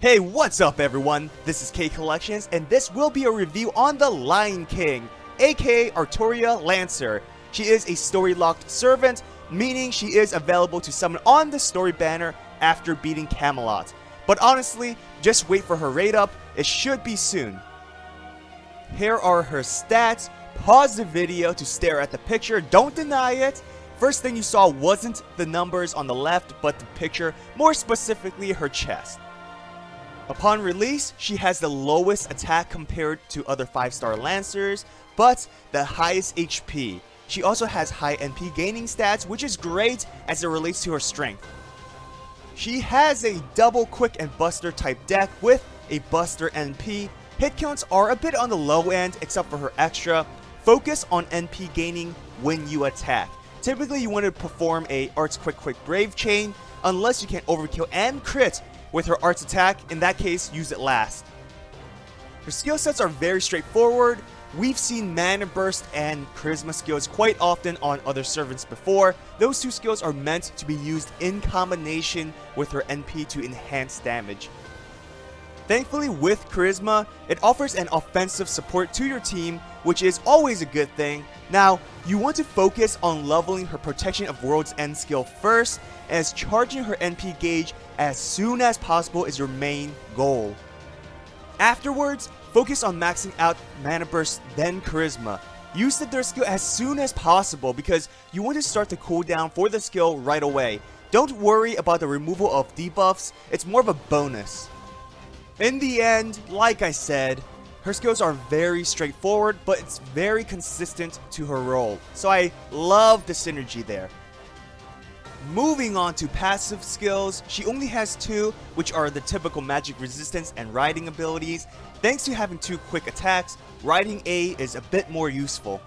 Hey, what's up everyone? This is K Collections, and this will be a review on the Lion King, aka Artoria Lancer. She is a story-locked servant, meaning she is available to summon on the story banner after beating Camelot. But honestly, just wait for her raid up, it should be soon. Here are her stats. Pause the video to stare at the picture, don't deny it. First thing you saw wasn't the numbers on the left, but the picture, more specifically her chest. Upon release, she has the lowest attack compared to other 5-star Lancers, but the highest HP. She also has high NP gaining stats, which is great as it relates to her strength. She has a double quick and buster type deck with a buster NP. Hit counts are a bit on the low end except for her extra. Focus on NP gaining when you attack. Typically you want to perform a Arts Quick Brave chain unless you can overkill and crit with her arts attack. In that case, use it last. Her skill sets are very straightforward. We've seen Mana Burst and Charisma skills quite often on other servants before. Those two skills are meant to be used in combination with her NP to enhance damage. Thankfully with Charisma, it offers an offensive support to your team, which is always a good thing. Now, you want to focus on leveling her Protection of World's End skill first, as charging her NP gauge as soon as possible is your main goal. Afterwards, focus on maxing out Mana Burst then Charisma. Use the third skill as soon as possible because you want to start the cooldown for the skill right away. Don't worry about the removal of debuffs, it's more of a bonus. In the end, like I said, her skills are very straightforward, but it's very consistent to her role, so I love the synergy there. Moving on to passive skills, she only has two, which are the typical magic resistance and riding abilities. Thanks to having two quick attacks, riding A is a bit more useful.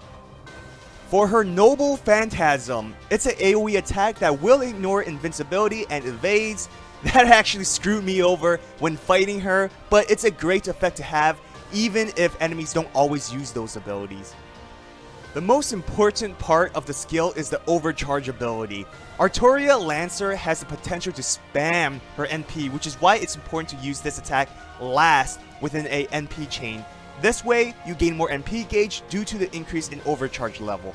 For her Noble Phantasm, it's an AoE attack that will ignore invincibility and evades. That actually screwed me over when fighting her, but it's a great effect to have even if enemies don't always use those abilities. The most important part of the skill is the overcharge ability. Artoria Lancer has the potential to spam her NP, which is why it's important to use this attack last within a NP chain. This way, you gain more NP gauge due to the increase in overcharge level.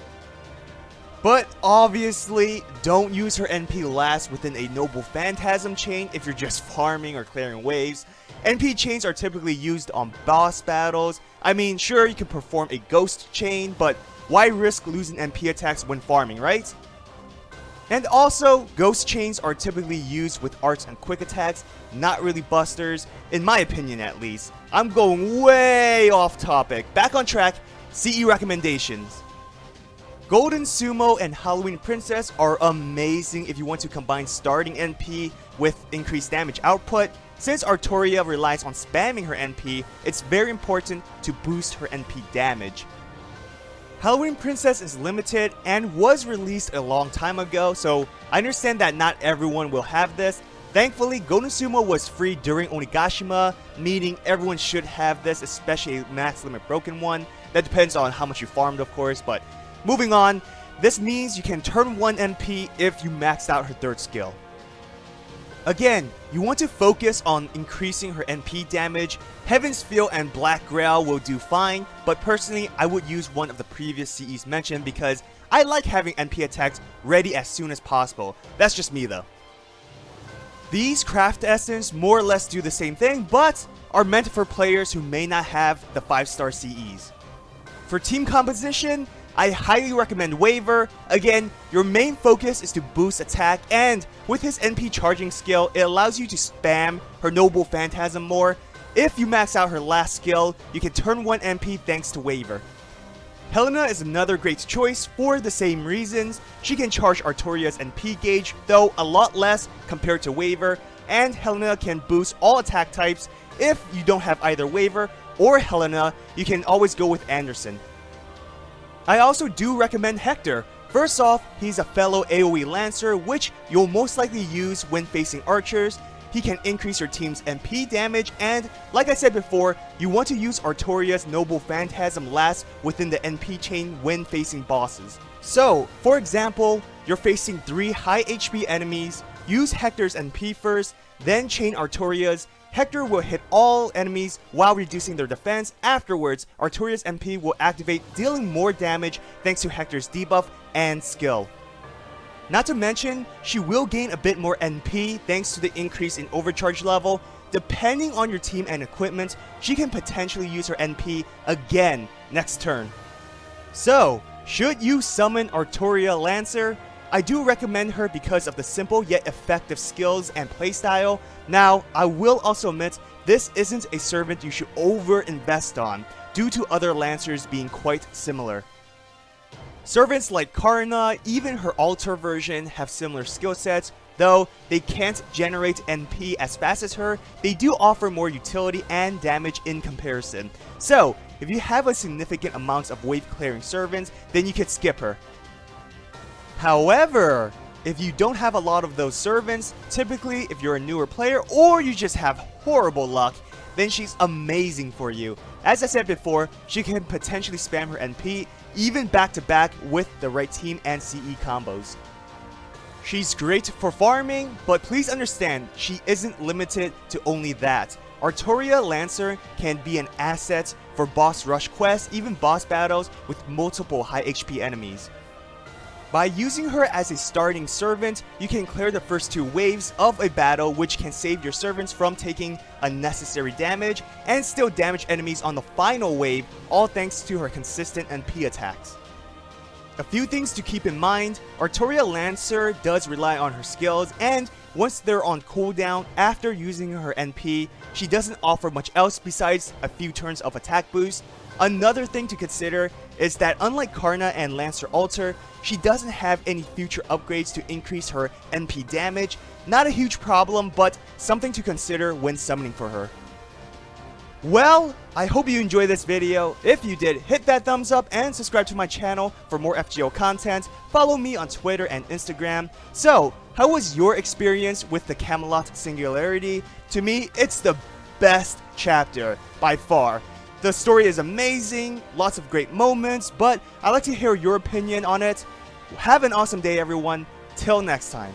But obviously, don't use her NP last within a Noble Phantasm chain if you're just farming or clearing waves. NP chains are typically used on boss battles. I mean, sure, you can perform a ghost chain, but why risk losing NP attacks when farming, right? And also, ghost chains are typically used with arts and quick attacks, not really busters, in my opinion at least. I'm going way off topic. Back on track, CE recommendations. Golden Sumo and Halloween Princess are amazing if you want to combine starting NP with increased damage output. Since Artoria relies on spamming her NP, it's very important to boost her NP damage. Halloween Princess is limited and was released a long time ago, so I understand that not everyone will have this. Thankfully, Golden Sumo was free during Onigashima, meaning everyone should have this, especially a max limit broken one. That depends on how much you farmed, of course, but moving on, this means you can turn 1 NP if you maxed out her third skill. Again, you want to focus on increasing her NP damage. Heaven's Feel and Black Grail will do fine, but personally I would use one of the previous CEs mentioned because I like having NP attacks ready as soon as possible. That's just me though. These craft essence more or less do the same thing, but are meant for players who may not have the 5-star CEs. For team composition, I highly recommend Waver. Again, your main focus is to boost attack, and with his NP charging skill, it allows you to spam her Noble Phantasm more. If you max out her last skill, you can turn 1 NP thanks to Waver. Helena is another great choice for the same reasons. She can charge Artoria's NP gauge, though a lot less compared to Waver, and Helena can boost all attack types. If you don't have either Waver or Helena, you can always go with Anderson. I also do recommend Hector. First off, he's a fellow AoE Lancer, which you'll most likely use when facing archers. He can increase your team's NP damage, and like I said before, you want to use Artoria's Noble Phantasm last within the NP chain when facing bosses. So, for example, you're facing 3 high HP enemies, use Hector's NP first, then chain Artoria's. Hector will hit all enemies while reducing their defense. Afterwards, Artoria's NP will activate, dealing more damage thanks to Hector's debuff and skill. Not to mention, she will gain a bit more NP thanks to the increase in overcharge level. Depending on your team and equipment, she can potentially use her NP again next turn. So, should you summon Artoria Lancer? I do recommend her because of the simple yet effective skills and playstyle. Now, I will also admit, this isn't a servant you should over-invest on, due to other Lancers being quite similar. Servants like Karna, even her Altar version, have similar skill sets. Though they can't generate NP as fast as her, they do offer more utility and damage in comparison. So, if you have a significant amount of wave clearing servants, then you could skip her. However, if you don't have a lot of those servants, typically if you're a newer player or you just have horrible luck, then she's amazing for you. As I said before, she can potentially spam her NP even back to back with the right team and CE combos. She's great for farming, but please understand, she isn't limited to only that. Artoria Lancer can be an asset for boss rush quests, even boss battles with multiple high HP enemies. By using her as a starting servant, you can clear the first 2 waves of a battle, which can save your servants from taking unnecessary damage and still damage enemies on the final wave, all thanks to her consistent NP attacks. A few things to keep in mind: Artoria Lancer does rely on her skills, and once they're on cooldown after using her NP, she doesn't offer much else besides a few turns of attack boost. Another thing to consider is that unlike Karna and Lancer Altar, she doesn't have any future upgrades to increase her NP damage. Not a huge problem, but something to consider when summoning for her. Well, I hope you enjoyed this video. If you did, hit that thumbs up and subscribe to my channel for more FGO content. Follow me on Twitter and Instagram. So, how was your experience with the Camelot Singularity? To me, it's the best chapter by far. The story is amazing, lots of great moments, but I'd like to hear your opinion on it. Have an awesome day, everyone. Till next time.